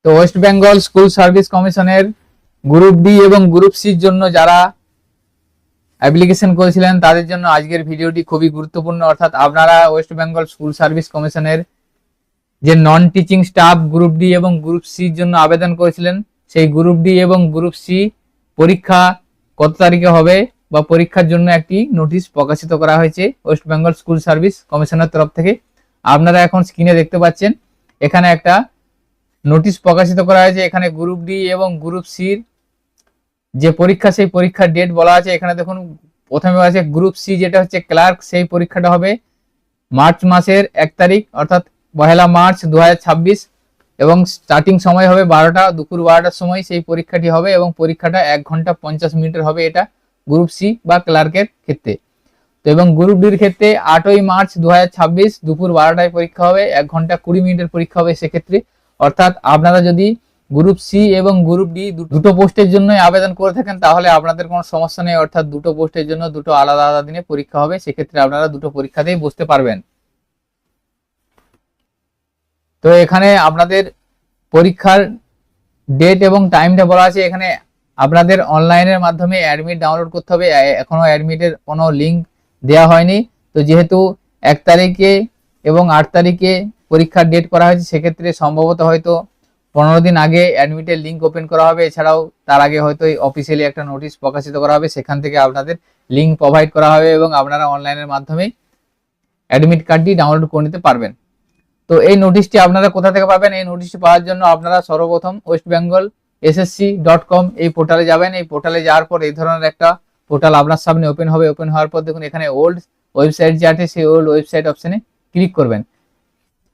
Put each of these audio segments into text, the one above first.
তো West Bengal school service কমিশনের group D এবং গ্রুপ সির জন্য যারা অ্যাপ্লিকেশন করেছিলেন তাদের জন্য আজকের ভিডিওটি খুবই গুরুত্বপূর্ণ। অর্থাৎ আপনারা ওয়েস্ট বেঙ্গল স্কুল সার্ভিস কমিশনের যে নন টিচিং স্টাফ গ্রুপ ডি এবং গ্রুপ সির জন্য আবেদন করেছিলেন, সেই গ্রুপ ডি এবং গ্রুপ সি পরীক্ষা কত তারিখে হবে বা পরীক্ষার জন্য একটি নোটিশ প্রকাশিত করা হয়েছে ওয়েস্ট বেঙ্গল স্কুল সার্ভিস কমিশনের তরফ থেকে। আপনারা এখন স্ক্রিনে দেখতে পাচ্ছেন এখানে একটা নোটিশ প্রকাশিত করা হয়েছে। এখানে গ্রুপ ডি এবং গ্রুপ সির যে পরীক্ষা সেই পরীক্ষার ডেট বলা আছে। এখানে দেখুন প্রথমে আছে গ্রুপ সি যেটা হচ্ছে ক্লার্ক, সেই পরীক্ষাটা হবে মার্চ মাসের 1 তারিখ অর্থাৎ 1 মার্চ 2026 এবং স্টার্টিং সময় হবে 12টা, দুপুর 12টার সময় সেই পরীক্ষাটি হবে এবং পরীক্ষাটা 1 ঘন্টা 50 মিনিটের হবে। এটা গ্রুপ সি বা ক্লার্কের ক্ষেত্রে। তো এবং গ্রুপ ডির ক্ষেত্রে 8ই মার্চ 2026 দুপুর 12টায় পরীক্ষা হবে, 1 ঘন্টা 20 মিনিটের পরীক্ষা হবে সেক্ষেত্রে। অর্থাৎ আপনারা যদি গ্রুপ সি এবং গ্রুপ ডি দুটো পোস্টের জন্যই আবেদন করে থাকেন তাহলে আপনাদের কোনো সমস্যা নেই। অর্থাৎ দুটো পোস্টের জন্য দুটো আলাদা আলাদা দিনে পরীক্ষা হবে, সেক্ষেত্রে আপনারা দুটো পরীক্ষাতেই বসতে পারবেন। তো এখানে আপনাদের পরীক্ষার ডেট এবং টাইমটা বলা আছে। এখানে আপনাদের অনলাইনের মাধ্যমে অ্যাডমিট ডাউনলোড করতে হবে। এখনো অ্যাডমিটের কোনো লিঙ্ক দেওয়া হয়নি। তো যেহেতু 1 তারিখে এবং 8 তারিখে পরীক্ষার ডেট করা হয়েছে, সেক্ষেত্রে সম্ভবত হয়তো 15 দিন আগে অ্যাডমিটের লিঙ্ক ওপেন করা হবে। এছাড়াও তার আগে হয়তো অফিসিয়ালি একটা নোটিশ প্রকাশিত করা হবে, সেখান থেকে আপনাদের লিঙ্ক প্রোভাইড করা হবে এবং আপনারা অনলাইনের মাধ্যমে অ্যাডমিট কার্ডটি ডাউনলোড করে নিতে পারবেন। তো এই নোটিশটি আপনারা কোথা থেকে পাবেন? এই নোটিশটি পাওয়ার জন্য আপনারা সর্বপ্রথম westbengalssc.com এই পোর্টালে যাবেন। এই পোর্টালে যাওয়ার পর এই ধরনের একটা পোর্টাল আপনার সামনে ওপেন হবে। ওপেন হওয়ার পর দেখুন এখানে ওল্ড ওয়েবসাইট যে আছে সেই ওল্ড ওয়েবসাইট অপশনে ক্লিক করবেন।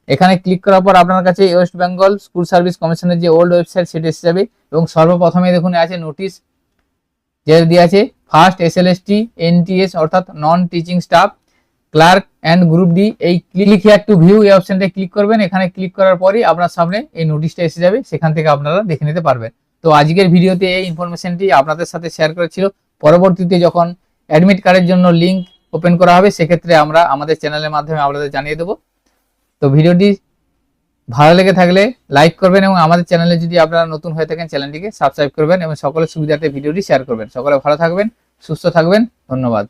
এখানে ক্লিক করার পর আপনার কাছে ওয়েস্ট বেঙ্গল স্কুল সার্ভিস কমিশনের যে ওল্ড ওয়েবসাইট সেটা এসে যাবে এবং সর্বপ্রথমে দেখুন আছে নোটিশ যে দিয়ে আছে ফার্স্ট এসএলএসটি এনটিএস অর্থাৎ non teaching staff clerk and group D. এই ক্লিক হিয়ার টু ভিউ এই অপশনটা ক্লিক করবেন। এখানে ক্লিক করার পরই আপনার সামনে এই নোটিশটা এসে যাবে, সেখান থেকে আপনারা দেখে নিতে পারবেন। তো আজকের ভিডিওতে এই ইনফরমেশনটি আপনাদের সাথে শেয়ার করেছিল। পরবর্তীতে যখন অ্যাডমিট কার্ডের জন্য লিঙ্ক ওপেন করা হবে সেক্ষেত্রে আমরা আমাদের চ্যানেলের মাধ্যমে আপনাদের জানিয়ে দেবো। তো ভিডিওটি ভালো লেগে থাকলে লাইক করবেন এবং আমাদের চ্যানেলে যদি আপনারা নতুন হয়ে থাকেন চ্যানেলটিকে সাবস্ক্রাইব করবেন এবং সকলের সুবিধার্থে ভিডিওটি শেয়ার করবেন। সকলে ভালো থাকবেন, সুস্থ থাকবেন। ধন্যবাদ।